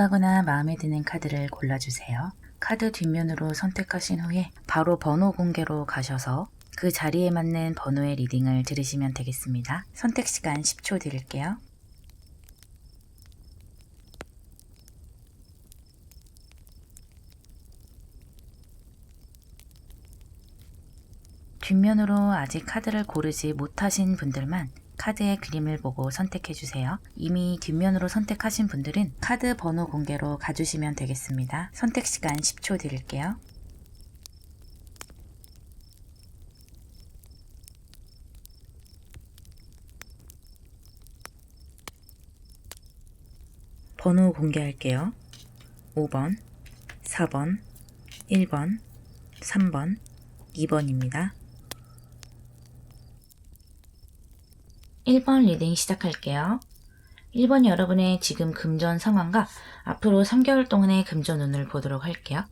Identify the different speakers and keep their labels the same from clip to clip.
Speaker 1: 원하거나 마음에 드는 카드를 골라주세요. 카드 뒷면으로 선택하신 후에 바로 번호 공개로 가셔서 그 자리에 맞는 번호의 리딩을 들으시면 되겠습니다. 선택 시간 10초 드릴게요. 뒷면으로 아직 카드를 고르지 못하신 분들만 카드의 그림을 보고 선택해주세요. 이미 뒷면으로 선택하신 분들은 카드 번호 공개로 가주시면 되겠습니다. 선택 시간 10초 드릴게요. 번호 공개할게요. 5번, 4번, 1번, 3번, 2번입니다. 1번 리딩 시작할게요. 1번 여러분의 지금 금전 상황과 앞으로 3개월 동안의 금전 운을 보도록 할게요.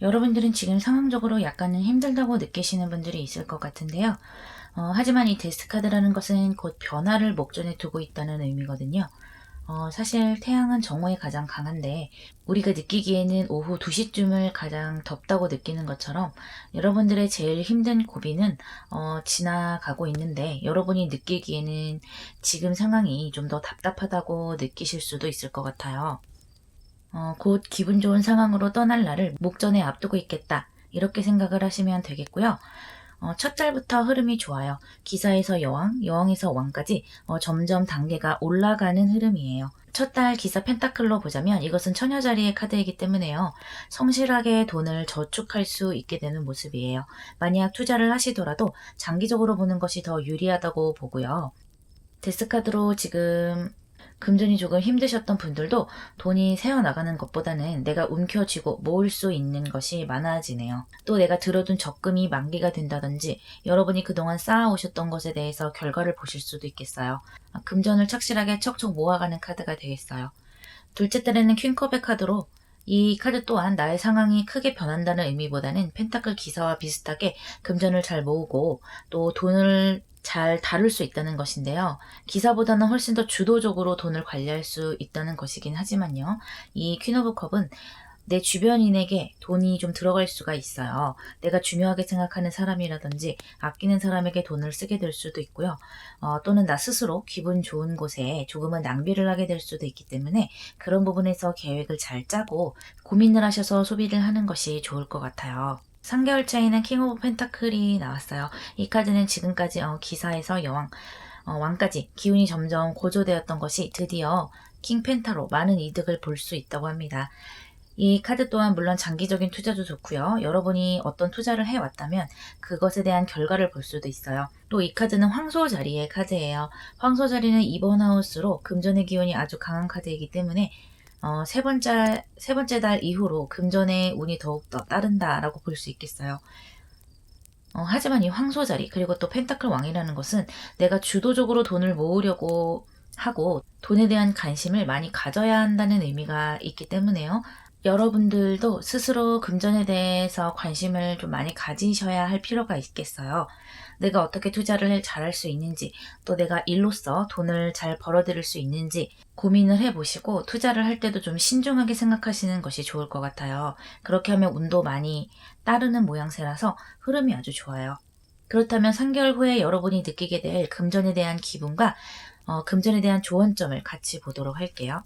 Speaker 1: 여러분들은 지금 상황적으로 약간은 힘들다고 느끼시는 분들이 있을 것 같은데요. 하지만 이 데스카드라는 것은 곧 변화를 목전에 두고 있다는 의미거든요. 사실 태양은 정오에 가장 강한데 우리가 느끼기에는 오후 2시쯤을 가장 덥다고 느끼는 것처럼 여러분들의 제일 힘든 고비는 지나가고 있는데 여러분이 느끼기에는 지금 상황이 좀 더 답답하다고 느끼실 수도 있을 것 같아요. 곧 기분 좋은 상황으로 떠날 날을 목전에 앞두고 있겠다 이렇게 생각을 하시면 되겠고요. 첫 달부터 흐름이 좋아요. 기사에서 여왕, 여왕에서 왕까지 점점 단계가 올라가는 흐름이에요. 첫 달 기사 펜타클로 보자면 이것은 처녀자리의 카드이기 때문에요. 성실하게 돈을 저축할 수 있게 되는 모습이에요. 만약 투자를 하시더라도 장기적으로 보는 것이 더 유리하다고 보고요. 데스카드로 지금 금전이 조금 힘드셨던 분들도 돈이 새어나가는 것보다는 내가 움켜쥐고 모을 수 있는 것이 많아지네요. 또 내가 들어둔 적금이 만기가 된다든지 여러분이 그동안 쌓아오셨던 것에 대해서 결과를 보실 수도 있겠어요. 금전을 착실하게 척척 모아가는 카드가 되겠어요. 둘째 달에는 퀸컵의 카드로 이 카드 또한 나의 상황이 크게 변한다는 의미보다는 펜타클 기사와 비슷하게 금전을 잘 모으고 또 돈을 잘 다룰 수 있다는 것인데요. 기사보다는 훨씬 더 주도적으로 돈을 관리할 수 있다는 것이긴 하지만요. 이 퀸 오브 컵은 내 주변인에게 돈이 좀 들어갈 수가 있어요. 내가 중요하게 생각하는 사람이라든지 아끼는 사람에게 돈을 쓰게 될 수도 있고요. 또는 나 스스로 기분 좋은 곳에 조금은 낭비를 하게 될 수도 있기 때문에 그런 부분에서 계획을 잘 짜고 고민을 하셔서 소비를 하는 것이 좋을 것 같아요. 3개월 차이는 킹 오브 펜타클이 나왔어요. 이 카드는 지금까지 기사에서 여왕, 왕까지 기운이 점점 고조되었던 것이 드디어 킹 펜타로 많은 이득을 볼 수 있다고 합니다. 이 카드 또한 물론 장기적인 투자도 좋고요. 여러분이 어떤 투자를 해왔다면 그것에 대한 결과를 볼 수도 있어요. 또 이 카드는 황소 자리의 카드예요. 황소 자리는 2번 하우스로 금전의 기운이 아주 강한 카드이기 때문에 세 번째 달 이후로 금전의 운이 더욱더 따른다라고 볼 수 있겠어요. 하지만 이 황소 자리 그리고 또 펜타클 왕이라는 것은 내가 주도적으로 돈을 모으려고 하고 돈에 대한 관심을 많이 가져야 한다는 의미가 있기 때문에요. 여러분들도 스스로 금전에 대해서 관심을 좀 많이 가지셔야 할 필요가 있겠어요. 내가 어떻게 투자를 잘할 수 있는지, 또 내가 일로서 돈을 잘 벌어들일 수 있는지 고민을 해보시고 투자를 할 때도 좀 신중하게 생각하시는 것이 좋을 것 같아요. 그렇게 하면 운도 많이 따르는 모양새라서 흐름이 아주 좋아요. 그렇다면 3개월 후에 여러분이 느끼게 될 금전에 대한 기분과 금전에 대한 조언점을 같이 보도록 할게요.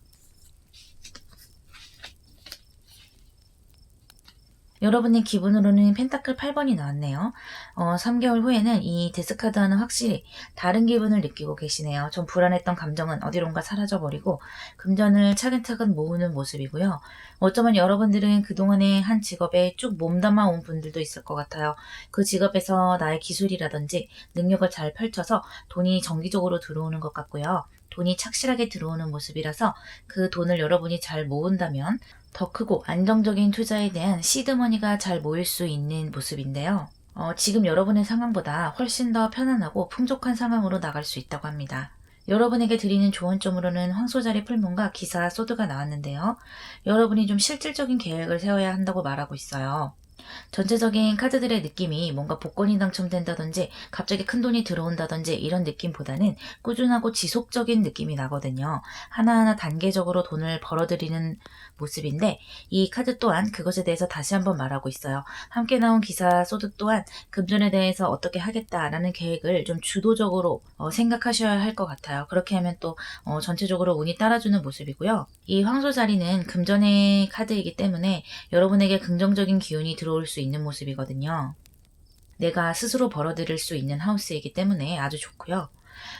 Speaker 1: 여러분의 기분으로는 펜타클 8번이 나왔네요. 3개월 후에는 이 데스카드와는 확실히 다른 기분을 느끼고 계시네요. 좀 불안했던 감정은 어디론가 사라져버리고 금전을 차근차근 모으는 모습이고요. 어쩌면 여러분들은 그동안의 한 직업에 쭉 몸담아 온 분들도 있을 것 같아요. 그 직업에서 나의 기술이라든지 능력을 잘 펼쳐서 돈이 정기적으로 들어오는 것 같고요. 돈이 착실하게 들어오는 모습이라서 그 돈을 여러분이 잘 모은다면 더 크고 안정적인 투자에 대한 시드머니가 잘 모일 수 있는 모습인데요. 지금 여러분의 상황보다 훨씬 더 편안하고 풍족한 상황으로 나갈 수 있다고 합니다. 여러분에게 드리는 조언점으로는 황소자리 풀문과 기사 소드가 나왔는데요. 여러분이 좀 실질적인 계획을 세워야 한다고 말하고 있어요. 전체적인 카드들의 느낌이 뭔가 복권이 당첨된다든지 갑자기 큰돈이 들어온다든지 이런 느낌보다는 꾸준하고 지속적인 느낌이 나거든요. 하나하나 단계적으로 돈을 벌어들이는 모습인데, 이 카드 또한 그것에 대해서 다시 한번 말하고 있어요. 함께 나온 기사 소드 또한 금전에 대해서 어떻게 하겠다라는 계획을 좀 주도적으로 생각하셔야 할 것 같아요. 그렇게 하면 또 전체적으로 운이 따라주는 모습이고요. 이 황소 자리는 금전의 카드이기 때문에 여러분에게 긍정적인 기운이 들어올 수 있는 모습이거든요. 내가 스스로 벌어들일 수 있는 하우스이기 때문에 아주 좋고요.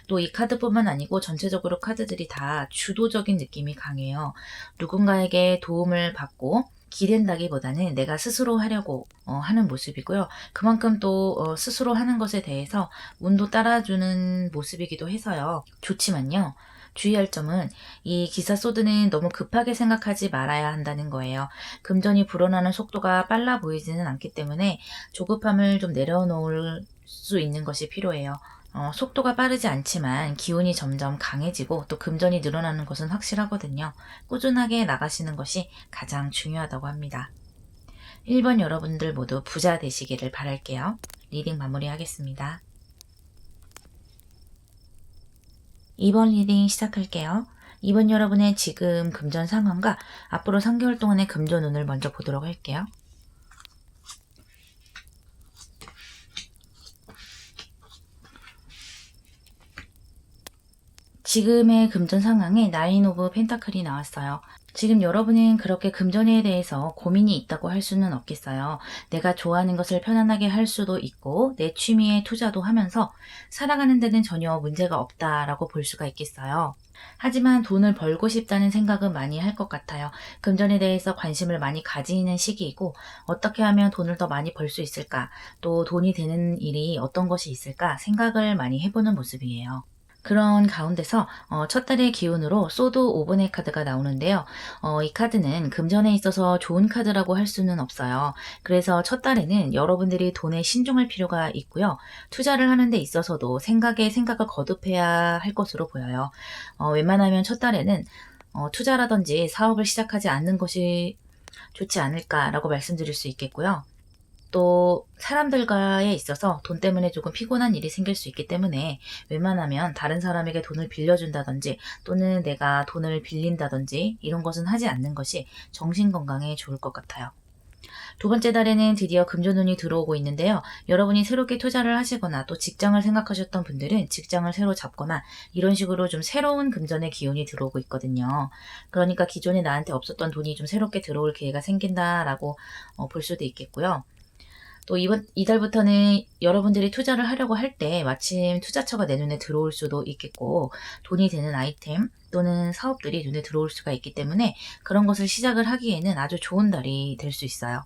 Speaker 1: 또 이 카드뿐만 아니고 전체적으로 카드들이 다 주도적인 느낌이 강해요. 누군가에게 도움을 받고 기댄다기보다는 내가 스스로 하려고 하는 모습이고요. 그만큼 또 스스로 하는 것에 대해서 운도 따라주는 모습이기도 해서요. 좋지만요. 주의할 점은 이 기사 소드는 너무 급하게 생각하지 말아야 한다는 거예요. 금전이 불어나는 속도가 빨라 보이지는 않기 때문에 조급함을 좀 내려놓을 수 있는 것이 필요해요. 속도가 빠르지 않지만 기운이 점점 강해지고 또 금전이 늘어나는 것은 확실하거든요. 꾸준하게 나가시는 것이 가장 중요하다고 합니다. 1번 여러분들 모두 부자 되시기를 바랄게요. 리딩 마무리하겠습니다. 2번 리딩 시작할게요. 2번 여러분의 지금 금전 상황과 앞으로 3개월 동안의 금전 운을 먼저 보도록 할게요. 지금의 금전 상황에 나인 오브 펜타클이 나왔어요. 지금 여러분은 그렇게 금전에 대해서 고민이 있다고 할 수는 없겠어요. 내가 좋아하는 것을 편안하게 할 수도 있고 내 취미에 투자도 하면서 살아가는 데는 전혀 문제가 없다라고 볼 수가 있겠어요. 하지만 돈을 벌고 싶다는 생각은 많이 할 것 같아요. 금전에 대해서 관심을 많이 가지는 시기이고 어떻게 하면 돈을 더 많이 벌 수 있을까, 또 돈이 되는 일이 어떤 것이 있을까 생각을 많이 해보는 모습이에요. 그런 가운데서 첫 달의 기운으로 소드 오븐의 카드가 나오는데요. 이 카드는 금전에 있어서 좋은 카드라고 할 수는 없어요. 그래서 첫 달에는 여러분들이 돈에 신중할 필요가 있고요. 투자를 하는 데 있어서도 생각에 생각을 거듭해야 할 것으로 보여요. 웬만하면 첫 달에는 투자라든지 사업을 시작하지 않는 것이 좋지 않을까라고 말씀드릴 수 있겠고요. 또 사람들과에 있어서 돈 때문에 조금 피곤한 일이 생길 수 있기 때문에 웬만하면 다른 사람에게 돈을 빌려준다든지 또는 내가 돈을 빌린다든지 이런 것은 하지 않는 것이 정신건강에 좋을 것 같아요. 두 번째 달에는 드디어 금전운이 들어오고 있는데요. 여러분이 새롭게 투자를 하시거나 또 직장을 생각하셨던 분들은 직장을 새로 잡거나 이런 식으로 좀 새로운 금전의 기운이 들어오고 있거든요. 그러니까 기존에 나한테 없었던 돈이 좀 새롭게 들어올 기회가 생긴다라고 볼 수도 있겠고요. 또 이달부터는 여러분들이 투자를 하려고 할 때 마침 투자처가 내 눈에 들어올 수도 있겠고 돈이 되는 아이템 또는 사업들이 눈에 들어올 수가 있기 때문에 그런 것을 시작을 하기에는 아주 좋은 달이 될 수 있어요.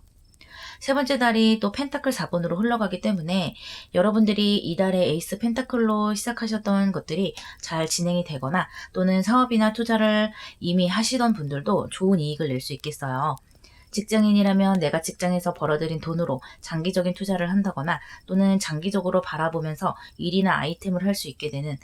Speaker 1: 세 번째 달이 또 펜타클 4번으로 흘러가기 때문에 여러분들이 이달에 에이스 펜타클로 시작하셨던 것들이 잘 진행이 되거나 또는 사업이나 투자를 이미 하시던 분들도 좋은 이익을 낼 수 있겠어요. 직장인이라면 내가 직장에서 벌어들인 돈으로 장기적인 투자를 한다거나 또는 장기적으로 바라보면서 일이나 아이템을 할 수 있게 되는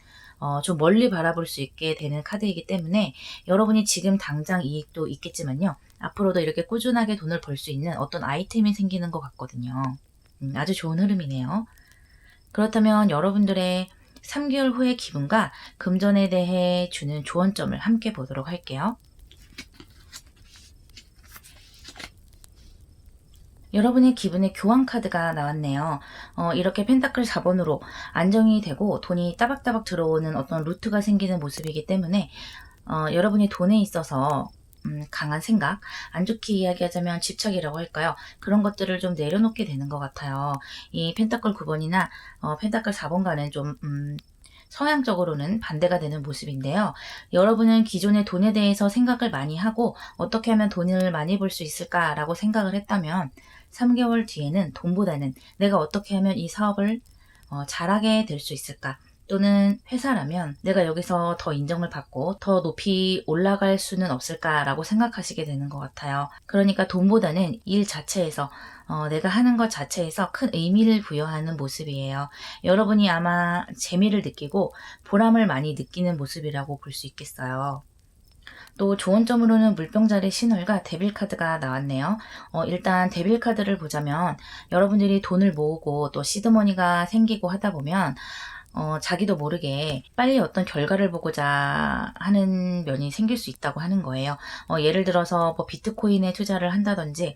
Speaker 1: 좀 멀리 바라볼 수 있게 되는 카드이기 때문에 여러분이 지금 당장 이익도 있겠지만요. 앞으로도 이렇게 꾸준하게 돈을 벌 수 있는 어떤 아이템이 생기는 것 같거든요. 아주 좋은 흐름이네요. 그렇다면 여러분들의 3개월 후의 기분과 금전에 대해 주는 조언점을 함께 보도록 할게요. 여러분의 기분의 교환 카드가 나왔네요. 이렇게 펜타클 4번으로 안정이 되고 돈이 따박따박 들어오는 어떤 루트가 생기는 모습이기 때문에 여러분이 돈에 있어서 강한 생각, 안 좋게 이야기하자면 집착이라고 할까요? 그런 것들을 좀 내려놓게 되는 것 같아요. 이 펜타클 9번이나 펜타클 4번과는 좀 성향적으로는 반대가 되는 모습인데요. 여러분은 기존의 돈에 대해서 생각을 많이 하고 어떻게 하면 돈을 많이 벌 수 있을까라고 생각을 했다면 3개월 뒤에는 돈보다는 내가 어떻게 하면 이 사업을 잘하게 될 수 있을까? 또는 회사라면 내가 여기서 더 인정을 받고 더 높이 올라갈 수는 없을까라고 생각하시게 되는 것 같아요. 그러니까 돈보다는 일 자체에서 내가 하는 것 자체에서 큰 의미를 부여하는 모습이에요. 여러분이 아마 재미를 느끼고 보람을 많이 느끼는 모습이라고 볼 수 있겠어요. 또 좋은 점으로는 물병자리 신월과 데빌 카드가 나왔네요. 일단 데빌 카드를 보자면 여러분들이 돈을 모으고 또 시드머니가 생기고 하다 보면 자기도 모르게 빨리 어떤 결과를 보고자 하는 면이 생길 수 있다고 하는 거예요. 예를 들어서 뭐 비트코인에 투자를 한다든지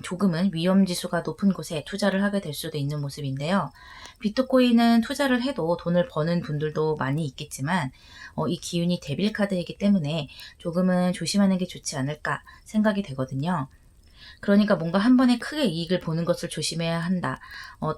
Speaker 1: 조금은 위험 지수가 높은 곳에 투자를 하게 될 수도 있는 모습인데요. 비트코인은 투자를 해도 돈을 버는 분들도 많이 있겠지만 이 기운이 데빌 카드이기 때문에 조금은 조심하는 게 좋지 않을까 생각이 되거든요. 그러니까 뭔가 한 번에 크게 이익을 보는 것을 조심해야 한다.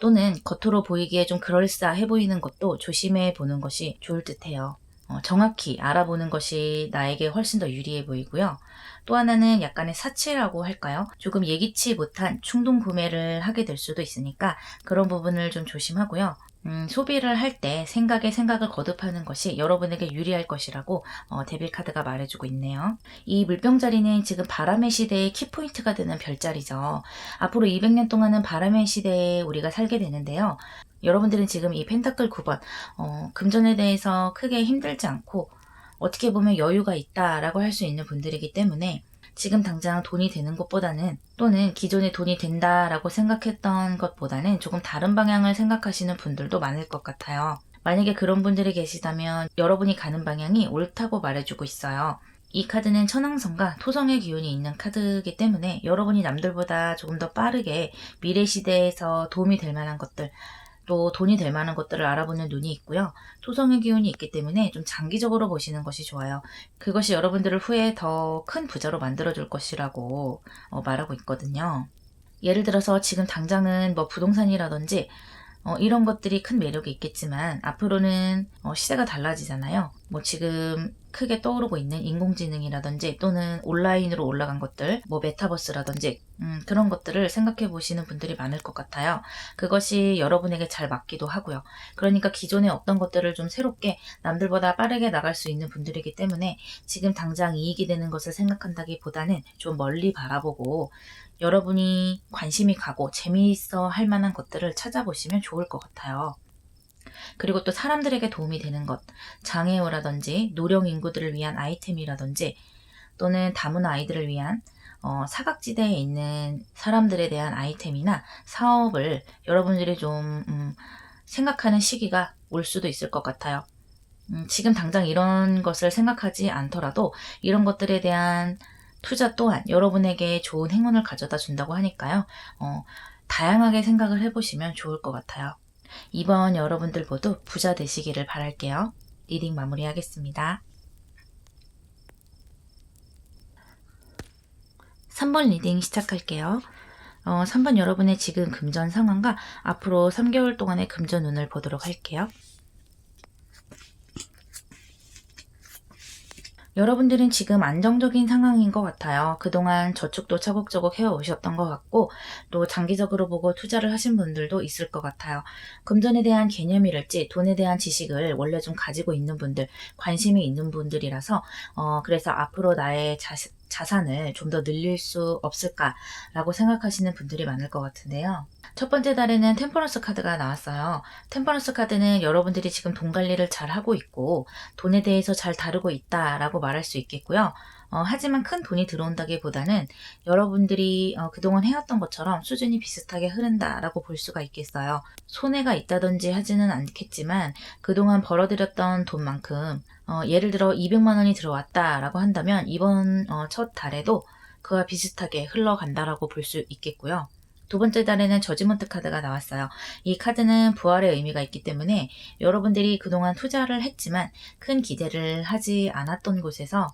Speaker 1: 또는 겉으로 보이기에 좀 그럴싸해 보이는 것도 조심해 보는 것이 좋을 듯해요. 정확히 알아보는 것이 나에게 훨씬 더 유리해 보이고요. 또 하나는 약간의 사치라고 할까요? 조금 예기치 못한 충동 구매를 하게 될 수도 있으니까 그런 부분을 좀 조심하고요. 소비를 할 때 생각에 생각을 거듭하는 것이 여러분에게 유리할 것이라고 데빌 카드가 말해주고 있네요. 이 물병자리는 지금 바람의 시대의 키포인트가 되는 별자리죠. 앞으로 200년 동안은 바람의 시대에 우리가 살게 되는데요. 여러분들은 지금 이 펜타클 9번 금전에 대해서 크게 힘들지 않고 어떻게 보면 여유가 있다라고 할 수 있는 분들이기 때문에 지금 당장 돈이 되는 것보다는 또는 기존에 돈이 된다라고 생각했던 것보다는 조금 다른 방향을 생각하시는 분들도 많을 것 같아요. 만약에 그런 분들이 계시다면 여러분이 가는 방향이 옳다고 말해주고 있어요. 이 카드는 천왕성과 토성의 기운이 있는 카드이기 때문에 여러분이 남들보다 조금 더 빠르게 미래 시대에서 도움이 될 만한 것들, 또 돈이 될 만한 것들을 알아보는 눈이 있고요. 토성의 기운이 있기 때문에 좀 장기적으로 보시는 것이 좋아요. 그것이 여러분들을 후에 더 큰 부자로 만들어줄 것이라고 말하고 있거든요. 예를 들어서 지금 당장은 뭐 부동산이라든지 이런 것들이 큰 매력이 있겠지만 앞으로는 시대가 달라지잖아요. 뭐 지금 크게 떠오르고 있는 인공지능이라든지 또는 온라인으로 올라간 것들, 뭐 메타버스라든지 그런 것들을 생각해 보시는 분들이 많을 것 같아요. 그것이 여러분에게 잘 맞기도 하고요. 그러니까 기존의 어떤 것들을 좀 새롭게 남들보다 빠르게 나갈 수 있는 분들이기 때문에 지금 당장 이익이 되는 것을 생각한다기보다는 좀 멀리 바라보고 여러분이 관심이 가고 재미있어 할 만한 것들을 찾아보시면 좋을 것 같아요. 그리고 또 사람들에게 도움이 되는 것, 장애우라든지 노령 인구들을 위한 아이템이라든지 또는 다문화 아이들을 위한 사각지대에 있는 사람들에 대한 아이템이나 사업을 여러분들이 좀 생각하는 시기가 올 수도 있을 것 같아요. 지금 당장 이런 것을 생각하지 않더라도 이런 것들에 대한 투자 또한 여러분에게 좋은 행운을 가져다 준다고 하니까요. 다양하게 생각을 해보시면 좋을 것 같아요. 이번 여러분들 모두 부자 되시기를 바랄게요. 리딩 마무리하겠습니다. 3번 리딩 시작할게요. 3번 여러분의 지금 금전 상황과 앞으로 3개월 동안의 금전 운을 보도록 할게요. 여러분들은 지금 안정적인 상황인 것 같아요. 그동안 저축도 차곡차곡 해오셨던 것 같고 또 장기적으로 보고 투자를 하신 분들도 있을 것 같아요. 금전에 대한 개념이랄지 돈에 대한 지식을 원래 좀 가지고 있는 분들, 관심이 있는 분들이라서 그래서 앞으로 나의 자산을 좀 더 늘릴 수 없을까라고 생각하시는 분들이 많을 것 같은데요. 첫 번째 달에는 템퍼런스 카드가 나왔어요. 템퍼런스 카드는 여러분들이 지금 돈 관리를 잘 하고 있고 돈에 대해서 잘 다루고 있다라고 말할 수 있겠고요. 하지만 큰 돈이 들어온다기보다는 여러분들이 그동안 해왔던 것처럼 수준이 비슷하게 흐른다라고 볼 수가 있겠어요. 손해가 있다든지 하지는 않겠지만 그동안 벌어들였던 돈만큼 예를 들어 200만 원이 들어왔다라고 한다면 이번 첫 달에도 그와 비슷하게 흘러간다라고 볼 수 있겠고요. 두 번째 달에는 저지먼트 카드가 나왔어요. 이 카드는 부활의 의미가 있기 때문에 여러분들이 그동안 투자를 했지만 큰 기대를 하지 않았던 곳에서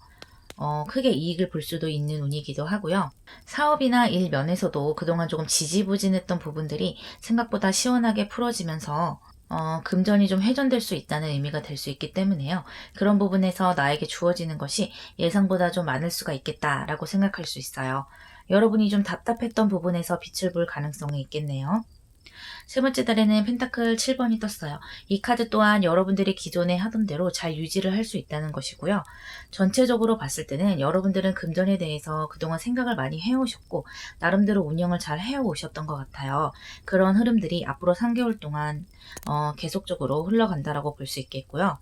Speaker 1: 크게 이익을 볼 수도 있는 운이기도 하고요. 사업이나 일 면에서도 그동안 조금 지지부진했던 부분들이 생각보다 시원하게 풀어지면서 금전이 좀 회전될 수 있다는 의미가 될 수 있기 때문에요. 그런 부분에서 나에게 주어지는 것이 예상보다 좀 많을 수가 있겠다라고 생각할 수 있어요. 여러분이 좀 답답했던 부분에서 빛을 볼 가능성이 있겠네요. 세 번째 달에는 펜타클 7번이 떴어요. 이 카드 또한 여러분들이 기존에 하던 대로 잘 유지를 할 수 있다는 것이고요. 전체적으로 봤을 때는 여러분들은 금전에 대해서 그동안 생각을 많이 해오셨고 나름대로 운영을 잘 해오셨던 것 같아요. 그런 흐름들이 앞으로 3개월 동안 계속적으로 흘러간다라고 볼 수 있겠고요.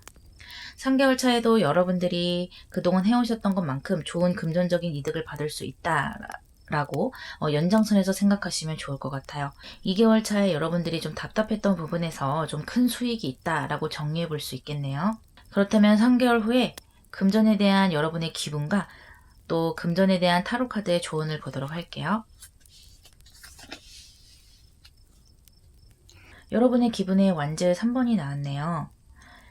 Speaker 1: 3개월 차에도 여러분들이 그동안 해오셨던 것만큼 좋은 금전적인 이득을 받을 수 있다라고 연장선에서 생각하시면 좋을 것 같아요. 2개월 차에 여러분들이 좀 답답했던 부분에서 좀 큰 수익이 있다라고 정리해 볼 수 있겠네요. 그렇다면 3개월 후에 금전에 대한 여러분의 기분과 또 금전에 대한 타로 카드의 조언을 보도록 할게요. 여러분의 기분에 완즈 3번이 나왔네요.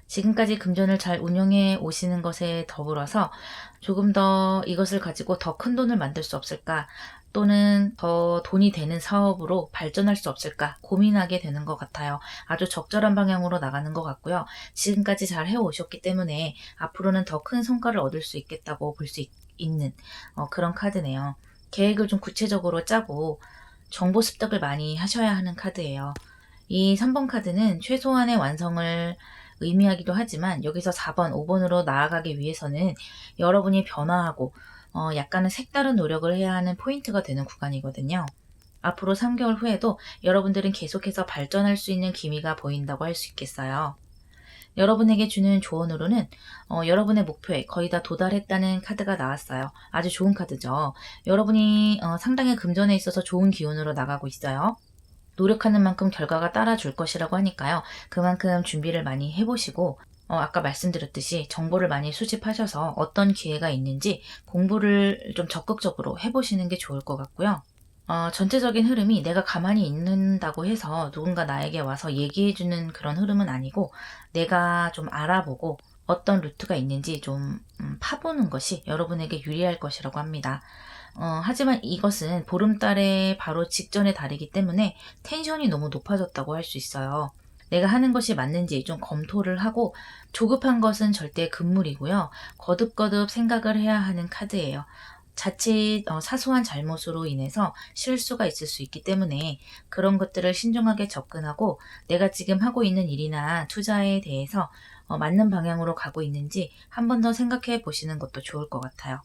Speaker 1: 지금까지 금전을 잘 운영해 오시는 것에 더불어서 조금 더 이것을 가지고 더 큰 돈을 만들 수 없을까, 또는 더 돈이 되는 사업으로 발전할 수 없을까 고민하게 되는 것 같아요. 아주 적절한 방향으로 나가는 것 같고요. 지금까지 잘 해오셨기 때문에 앞으로는 더 큰 성과를 얻을 수 있겠다고 볼 수 있는 그런 카드네요. 계획을 좀 구체적으로 짜고 정보 습득을 많이 하셔야 하는 카드예요. 이 3번 카드는 최소한의 완성을 의미하기도 하지만 여기서 4번, 5번으로 나아가기 위해서는 여러분이 변화하고 약간은 색다른 노력을 해야 하는 포인트가 되는 구간이거든요. 앞으로 3개월 후에도 여러분들은 계속해서 발전할 수 있는 기미가 보인다고 할 수 있겠어요. 여러분에게 주는 조언으로는 여러분의 목표에 거의 다 도달했다는 카드가 나왔어요. 아주 좋은 카드죠. 여러분이 상당히 금전에 있어서 좋은 기운으로 나가고 있어요. 노력하는 만큼 결과가 따라줄 것이라고 하니까요. 그만큼 준비를 많이 해보시고 아까 말씀드렸듯이 정보를 많이 수집하셔서 어떤 기회가 있는지 공부를 좀 적극적으로 해보시는 게 좋을 것 같고요. 전체적인 흐름이 내가 가만히 있는다고 해서 누군가 나에게 와서 얘기해주는 그런 흐름은 아니고, 내가 좀 알아보고 어떤 루트가 있는지 좀 파보는 것이 여러분에게 유리할 것이라고 합니다. 하지만 이것은 보름달의 바로 직전의 달이기 때문에 텐션이 너무 높아졌다고 할 수 있어요. 내가 하는 것이 맞는지 좀 검토를 하고, 조급한 것은 절대 금물이고요. 거듭거듭 생각을 해야 하는 카드예요. 자칫 사소한 잘못으로 인해서 실수가 있을 수 있기 때문에 그런 것들을 신중하게 접근하고, 내가 지금 하고 있는 일이나 투자에 대해서 맞는 방향으로 가고 있는지 한 번 더 생각해 보시는 것도 좋을 것 같아요.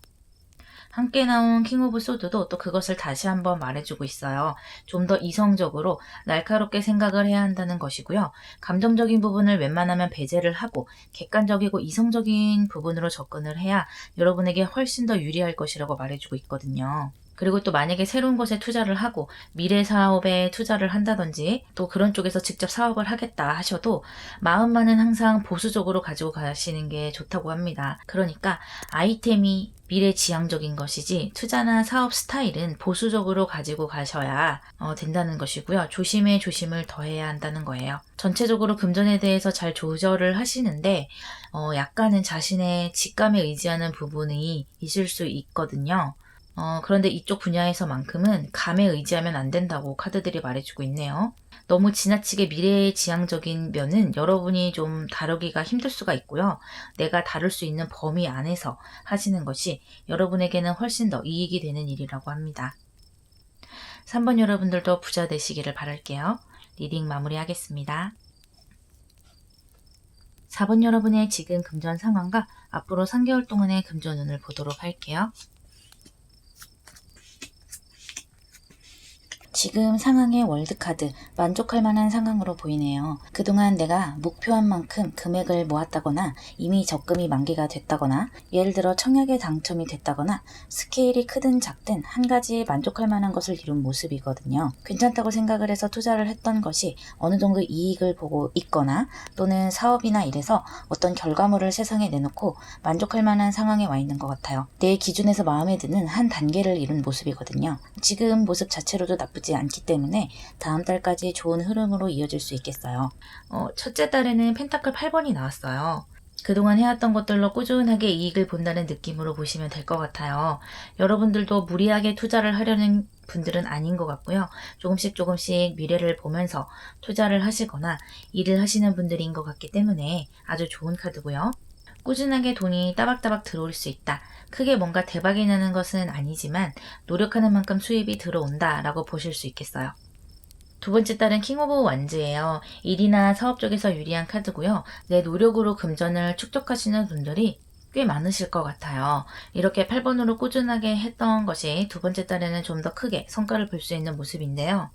Speaker 1: 함께 나온 킹 오브 소드도 또 그것을 다시 한번 말해주고 있어요. 좀 더 이성적으로 날카롭게 생각을 해야 한다는 것이고요. 감정적인 부분을 웬만하면 배제를 하고 객관적이고 이성적인 부분으로 접근을 해야 여러분에게 훨씬 더 유리할 것이라고 말해주고 있거든요. 그리고 또 만약에 새로운 것에 투자를 하고 미래 사업에 투자를 한다든지 또 그런 쪽에서 직접 사업을 하겠다 하셔도 마음만은 항상 보수적으로 가지고 가시는 게 좋다고 합니다. 그러니까 아이템이 미래지향적인 것이지 투자나 사업 스타일은 보수적으로 가지고 가셔야 된다는 것이고요. 조심에 조심을 더해야 한다는 거예요. 전체적으로 금전에 대해서 잘 조절을 하시는데 약간은 자신의 직감에 의지하는 부분이 있을 수 있거든요. 그런데 이쪽 분야에서만큼은 감에 의지하면 안 된다고 카드들이 말해주고 있네요. 너무 지나치게 미래지향적인 면은 여러분이 좀 다루기가 힘들 수가 있고요. 내가 다룰 수 있는 범위 안에서 하시는 것이 여러분에게는 훨씬 더 이익이 되는 일이라고 합니다. 3번 여러분들도 부자 되시기를 바랄게요. 리딩 마무리하겠습니다. 4번 여러분의 지금 금전 상황과 앞으로 3개월 동안의 금전 운을 보도록 할게요. 지금 상황의 월드카드, 만족할 만한 상황으로 보이네요. 그동안 내가 목표한 만큼 금액을 모았다거나 이미 적금이 만기가 됐다거나 예를 들어 청약에 당첨이 됐다거나 스케일이 크든 작든 한 가지 만족할 만한 것을 이룬 모습이거든요. 괜찮다고 생각을 해서 투자를 했던 것이 어느 정도 이익을 보고 있거나 또는 사업이나 일에서 어떤 결과물을 세상에 내놓고 만족할 만한 상황에 와 있는 것 같아요. 내 기준에서 마음에 드는 한 단계를 이룬 모습이거든요. 지금 모습 자체로도 나쁘지 않기 때문에 다음 달까지 좋은 흐름으로 이어질 수 있겠어요. 첫째 달에는 펜타클 8번이 나왔어요. 그동안 해왔던 것들로 꾸준하게 이익을 본다는 느낌으로 보시면 될 것 같아요. 여러분들도 무리하게 투자를 하려는 분들은 아닌 것 같고요. 조금씩 미래를 보면서 투자를 하시거나 일을 하시는 분들인 것 같기 때문에 아주 좋은 카드고요. 꾸준하게 돈이 따박따박 들어올 수 있다. 크게 뭔가 대박이 나는 것은 아니지만 노력하는 만큼 수입이 들어온다 라고 보실 수 있겠어요. 두 번째 달은 킹 오브 완즈예요. 일이나 사업 쪽에서 유리한 카드고요. 내 노력으로 금전을 축적하시는 분들이 꽤 많으실 것 같아요. 이렇게 8번으로 꾸준하게 했던 것이 두 번째 달에는 좀 더 크게 성과를 볼 수 있는 모습인데요.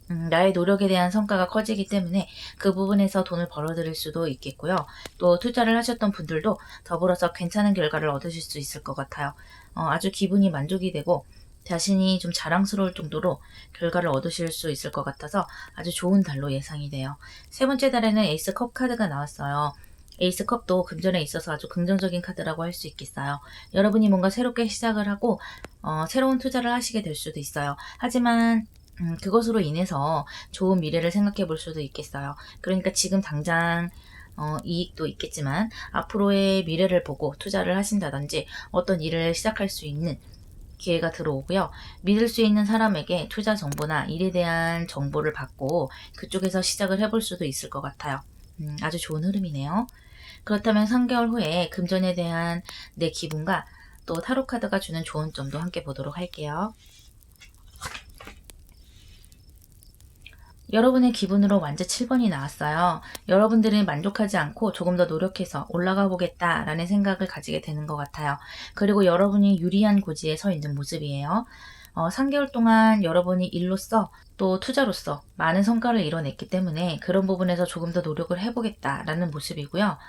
Speaker 1: 나의 노력에 대한 성과가 커지기 때문에 그 부분에서 돈을 벌어들일 수도 있겠고요. 또 투자를 하셨던 분들도 더불어서 괜찮은 결과를 얻으실 수 있을 것 같아요. 아주 기분이 만족이 되고 자신이 좀 자랑스러울 정도로 결과를 얻으실 수 있을 것 같아서 아주 좋은 달로 예상이 돼요. 세 번째 달에는 에이스 컵 카드가 나왔어요. 에이스 컵도 금전에 있어서 아주 긍정적인 카드라고 할 수 있겠어요. 여러분이 뭔가 새롭게 시작을 하고 새로운 투자를 하시게 될 수도 있어요. 하지만 그것으로 인해서 좋은 미래를 생각해 볼 수도 있겠어요. 그러니까 지금 당장 이익도 있겠지만 앞으로의 미래를 보고 투자를 하신다든지 어떤 일을 시작할 수 있는 기회가 들어오고요. 믿을 수 있는 사람에게 투자 정보나 일에 대한 정보를 받고 그쪽에서 시작을 해볼 수도 있을 것 같아요. 아주 좋은 흐름이네요. 그렇다면 3개월 후에 금전에 대한 내 기분과 또 타로 카드가 주는 좋은 점도 함께 보도록 할게요. 여러분의 기분으로 완전 7번이 나왔어요. 여러분들은 만족하지 않고 조금 더 노력해서 올라가 보겠다라는 생각을 가지게 되는 것 같아요. 그리고 여러분이 유리한 고지에 서 있는 모습이에요. 3개월 동안 여러분이 일로서 또 투자로서 많은 성과를 이뤄냈기 때문에 그런 부분에서 조금 더 노력을 해보겠다라는 모습이고요.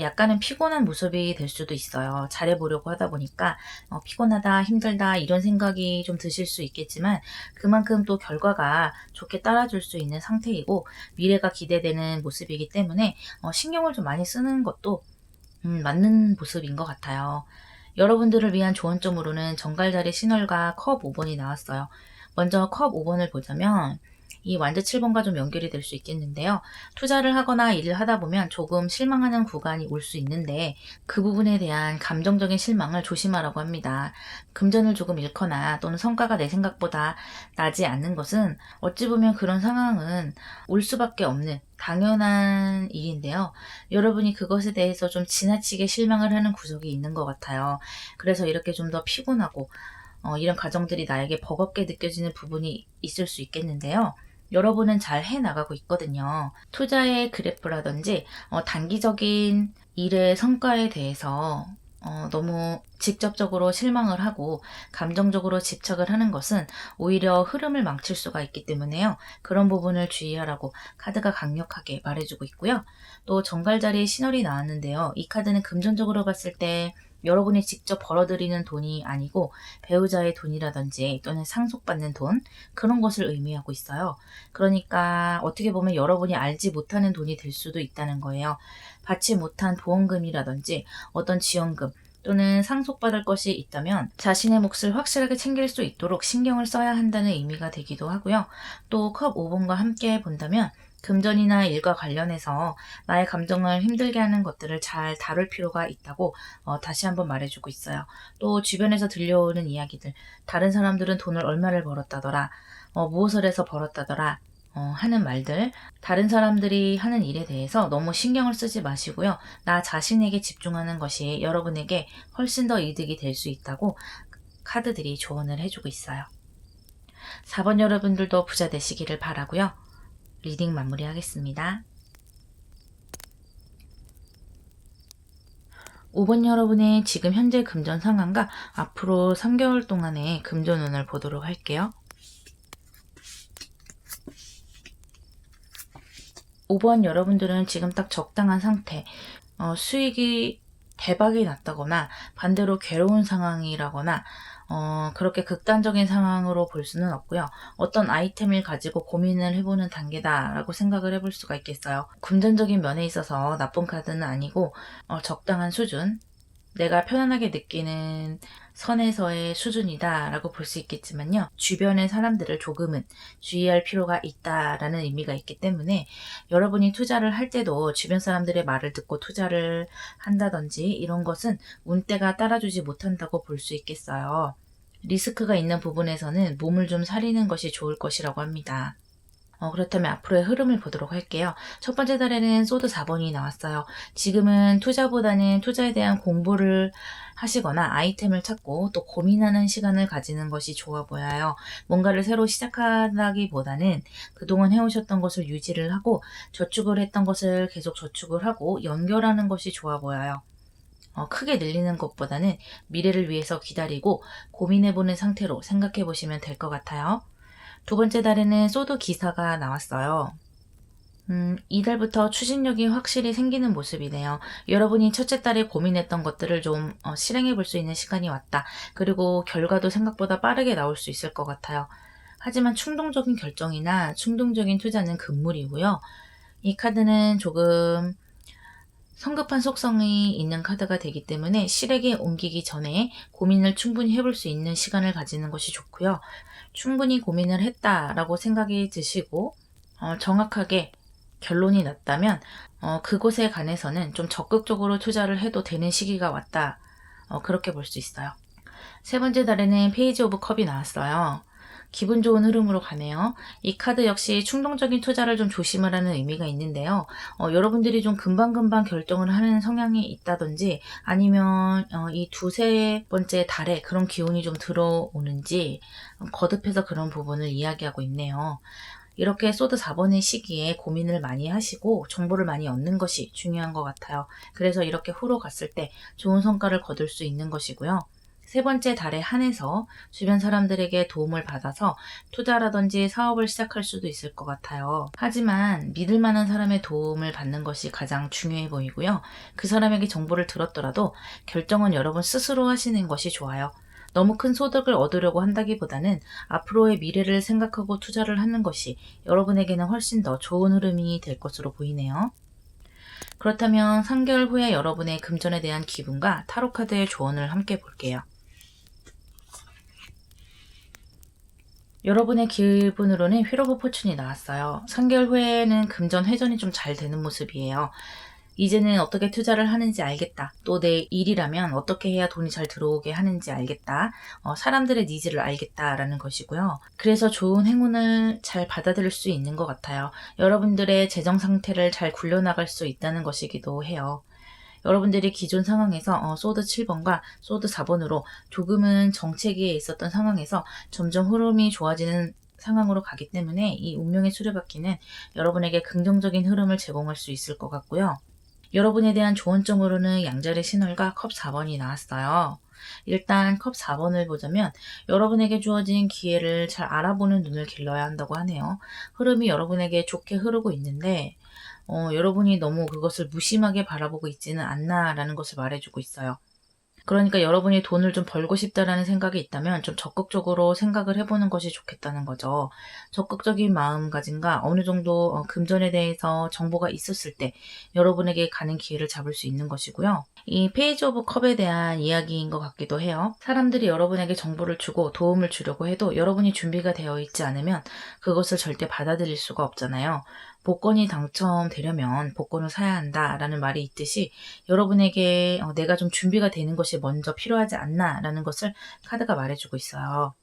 Speaker 1: 약간은 피곤한 모습이 될 수도 있어요. 잘해보려고 하다 보니까 피곤하다, 힘들다 이런 생각이 좀 드실 수 있겠지만 그만큼 또 결과가 좋게 따라줄 수 있는 상태이고 미래가 기대되는 모습이기 때문에 신경을 좀 많이 쓰는 것도 맞는 모습인 것 같아요. 여러분들을 위한 조언점으로는 정갈자리 신월과 컵 5번이 나왔어요. 먼저 컵 5번을 보자면 이 완전 7번과 좀 연결이 될 수 있겠는데요. 투자를 하거나 일을 하다 보면 조금 실망하는 구간이 올 수 있는데 그 부분에 대한 감정적인 실망을 조심하라고 합니다. 금전을 조금 잃거나 또는 성과가 내 생각보다 나지 않는 것은 어찌 보면 그런 상황은 올 수밖에 없는 당연한 일인데요. 여러분이 그것에 대해서 좀 지나치게 실망을 하는 구석이 있는 것 같아요. 그래서 이렇게 좀 더 피곤하고 이런 가정들이 나에게 버겁게 느껴지는 부분이 있을 수 있겠는데요. 여러분은 잘 해나가고 있거든요. 투자의 그래프라든지 단기적인 일의 성과에 대해서 너무 직접적으로 실망을 하고 감정적으로 집착을 하는 것은 오히려 흐름을 망칠 수가 있기 때문에요. 그런 부분을 주의하라고 카드가 강력하게 말해주고 있고요. 또 정갈자리에 신월이 나왔는데요. 이 카드는 금전적으로 봤을 때 여러분이 직접 벌어들이는 돈이 아니고 배우자의 돈이라든지 또는 상속받는 돈 그런 것을 의미하고 있어요. 그러니까 어떻게 보면 여러분이 알지 못하는 돈이 될 수도 있다는 거예요. 받지 못한 보험금이라든지 어떤 지원금 또는 상속받을 것이 있다면 자신의 몫을 확실하게 챙길 수 있도록 신경을 써야 한다는 의미가 되기도 하고요. 또 컵 5번과 함께 본다면 금전이나 일과 관련해서 나의 감정을 힘들게 하는 것들을 잘 다룰 필요가 있다고 다시 한번 말해주고 있어요. 또 주변에서 들려오는 이야기들, 다른 사람들은 돈을 얼마를 벌었다더라, 무엇을 해서 벌었다더라 하는 말들, 다른 사람들이 하는 일에 대해서 너무 신경을 쓰지 마시고요. 나 자신에게 집중하는 것이 여러분에게 훨씬 더 이득이 될 수 있다고 카드들이 조언을 해주고 있어요. 4번 여러분들도 부자 되시기를 바라고요. 리딩 마무리하겠습니다. 5번 여러분의 지금 현재 금전 상황과 앞으로 3개월 동안의 금전 운을 보도록 할게요. 5번 여러분들은 지금 딱 적당한 상태, 수익이 대박이 났다거나 반대로 괴로운 상황이라거나 그렇게 극단적인 상황으로 볼 수는 없고요. 어떤 아이템을 가지고 고민을 해보는 단계다라고 생각을 해볼 수가 있겠어요. 금전적인 면에 있어서 나쁜 카드는 아니고 적당한 수준, 내가 편안하게 느끼는 선에서의 수준이다라고 볼 수 있겠지만요. 주변의 사람들을 조금은 주의할 필요가 있다라는 의미가 있기 때문에 여러분이 투자를 할 때도 주변 사람들의 말을 듣고 투자를 한다든지 이런 것은 운때가 따라주지 못한다고 볼 수 있겠어요. 리스크가 있는 부분에서는 몸을 좀 사리는 것이 좋을 것이라고 합니다. 그렇다면 앞으로의 흐름을 보도록 할게요. 첫 번째 달에는 소드 4번이 나왔어요. 지금은 투자보다는 투자에 대한 공부를 하시거나 아이템을 찾고 또 고민하는 시간을 가지는 것이 좋아 보여요. 뭔가를 새로 시작하기보다는 그동안 해오셨던 것을 유지를 하고 저축을 했던 것을 계속 저축을 하고 연결하는 것이 좋아 보여요. 크게 늘리는 것보다는 미래를 위해서 기다리고 고민해보는 상태로 생각해 보시면 될 것 같아요. 두 번째 달에는 소드 기사가 나왔어요. 이달부터 추진력이 확실히 생기는 모습이네요. 여러분이 첫째 달에 고민했던 것들을 좀 실행해 볼 수 있는 시간이 왔다. 그리고 결과도 생각보다 빠르게 나올 수 있을 것 같아요. 하지만 충동적인 결정이나 충동적인 투자는 금물이고요. 이 카드는 조금 성급한 속성이 있는 카드가 되기 때문에 실행에 옮기기 전에 고민을 충분히 해볼 수 있는 시간을 가지는 것이 좋고요. 충분히 고민을 했다라고 생각이 드시고 정확하게 결론이 났다면 그곳에 관해서는 좀 적극적으로 투자를 해도 되는 시기가 왔다. 그렇게 볼 수 있어요. 세 번째 달에는 페이지 오브 컵이 나왔어요. 기분 좋은 흐름으로 가네요. 이 카드 역시 충동적인 투자를 좀 조심을 하는 의미가 있는데요. 여러분들이 좀 금방금방 결정을 하는 성향이 있다든지 아니면 이 두세 번째 달에 그런 기운이 좀 들어오는지 거듭해서 그런 부분을 이야기하고 있네요. 이렇게 소드 4번의 시기에 고민을 많이 하시고 정보를 많이 얻는 것이 중요한 것 같아요. 그래서 이렇게 후로 갔을 때 좋은 성과를 거둘 수 있는 것이고요. 세 번째 달에 한해서 주변 사람들에게 도움을 받아서 투자라든지 사업을 시작할 수도 있을 것 같아요. 하지만 믿을 만한 사람의 도움을 받는 것이 가장 중요해 보이고요. 그 사람에게 정보를 들었더라도 결정은 여러분 스스로 하시는 것이 좋아요. 너무 큰 소득을 얻으려고 한다기보다는 앞으로의 미래를 생각하고 투자를 하는 것이 여러분에게는 훨씬 더 좋은 흐름이 될 것으로 보이네요. 그렇다면 3개월 후에 여러분의 금전에 대한 기분과 타로카드의 조언을 함께 볼게요. 여러분의 기분으로는 휠 오브 포춘이 나왔어요. 3개월 후에는 금전 회전이 좀 잘 되는 모습이에요. 이제는 어떻게 투자를 하는지 알겠다. 또 내 일이라면 어떻게 해야 돈이 잘 들어오게 하는지 알겠다. 사람들의 니즈를 알겠다라는 것이고요. 그래서 좋은 행운을 잘 받아들일 수 있는 것 같아요. 여러분들의 재정 상태를 잘 굴려나갈 수 있다는 것이기도 해요. 여러분들이 기존 상황에서 소드 7번과 소드 4번으로 조금은 정체기에 있었던 상황에서 점점 흐름이 좋아지는 상황으로 가기 때문에 이 운명의 수레바퀴는 여러분에게 긍정적인 흐름을 제공할 수 있을 것 같고요. 여러분에 대한 조언점으로는 양자리 신월과 컵 4번이 나왔어요. 일단 컵 4번을 보자면 여러분에게 주어진 기회를 잘 알아보는 눈을 길러야 한다고 하네요. 흐름이 여러분에게 좋게 흐르고 있는데 여러분이 너무 그것을 무심하게 바라보고 있지는 않나라는 것을 말해주고 있어요. 그러니까 여러분이 돈을 좀 벌고 싶다라는 생각이 있다면 좀 적극적으로 생각을 해보는 것이 좋겠다는 거죠. 적극적인 마음가짐과 어느 정도 금전에 대해서 정보가 있었을 때 여러분에게 가는 기회를 잡을 수 있는 것이고요. 이 페이지 오브 컵에 대한 이야기인 것 같기도 해요. 사람들이 여러분에게 정보를 주고 도움을 주려고 해도 여러분이 준비가 되어 있지 않으면 그것을 절대 받아들일 수가 없잖아요. 복권이 당첨되려면 복권을 사야 한다라는 말이 있듯이 여러분에게 내가 좀 준비가 되는 것이 먼저 필요하지 않나라는 것을 카드가 말해주고 있어요.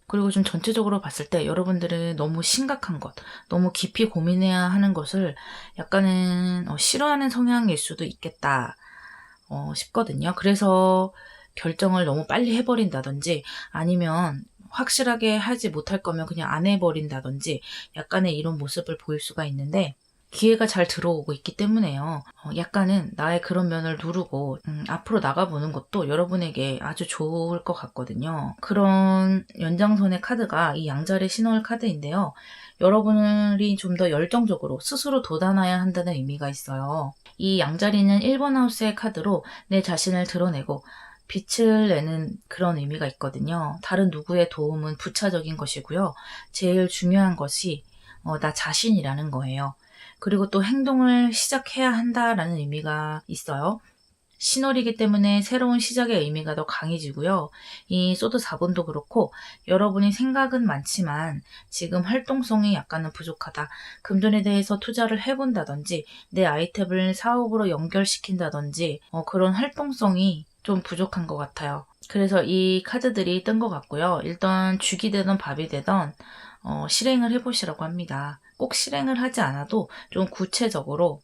Speaker 1: 그리고 좀 전체적으로 봤을 때 여러분들은 너무 심각한 것, 너무 깊이 고민해야 하는 것을 약간은 싫어하는 성향일 수도 있겠다 싶거든요. 그래서 결정을 너무 빨리 해버린다든지 아니면 확실하게 하지 못할 거면 그냥 안 해버린다든지 약간의 이런 모습을 보일 수가 있는데 기회가 잘 들어오고 있기 때문에요. 약간은 나의 그런 면을 누르고 앞으로 나가보는 것도 여러분에게 아주 좋을 것 같거든요. 그런 연장선의 카드가 이 양자리 신월 카드인데요. 여러분이 좀 더 열정적으로 스스로 돋아나야 한다는 의미가 있어요. 이 양자리는 1번 하우스의 카드로 내 자신을 드러내고 빛을 내는 그런 의미가 있거든요. 다른 누구의 도움은 부차적인 것이고요. 제일 중요한 것이 나 자신이라는 거예요. 그리고 또 행동을 시작해야 한다라는 의미가 있어요. 신월이기 때문에 새로운 시작의 의미가 더 강해지고요. 이 소드 4번도 그렇고 여러분이 생각은 많지만 지금 활동성이 약간은 부족하다. 금전에 대해서 투자를 해본다든지 내 아이템을 사업으로 연결시킨다든지 그런 활동성이 좀 부족한 것 같아요. 그래서 이 카드들이 뜬 것 같고요. 일단 죽이 되던 밥이 되던 실행을 해보시라고 합니다. 꼭 실행을 하지 않아도 좀 구체적으로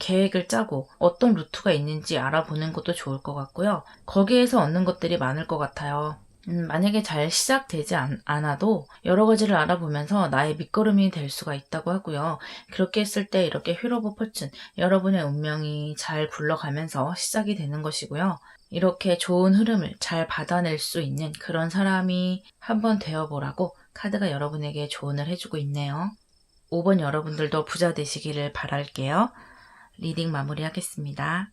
Speaker 1: 계획을 짜고 어떤 루트가 있는지 알아보는 것도 좋을 것 같고요. 거기에서 얻는 것들이 많을 것 같아요. 만약에 잘 시작되지 않아도 여러 가지를 알아보면서 나의 밑거름이 될 수가 있다고 하고요. 그렇게 했을 때 이렇게 휠 오브 포춘, 여러분의 운명이 잘 굴러가면서 시작이 되는 것이고요. 이렇게 좋은 흐름을 잘 받아낼 수 있는 그런 사람이 한번 되어보라고 카드가 여러분에게 조언을 해주고 있네요. 5번 여러분들도 부자 되시기를 바랄게요. 리딩 마무리하겠습니다.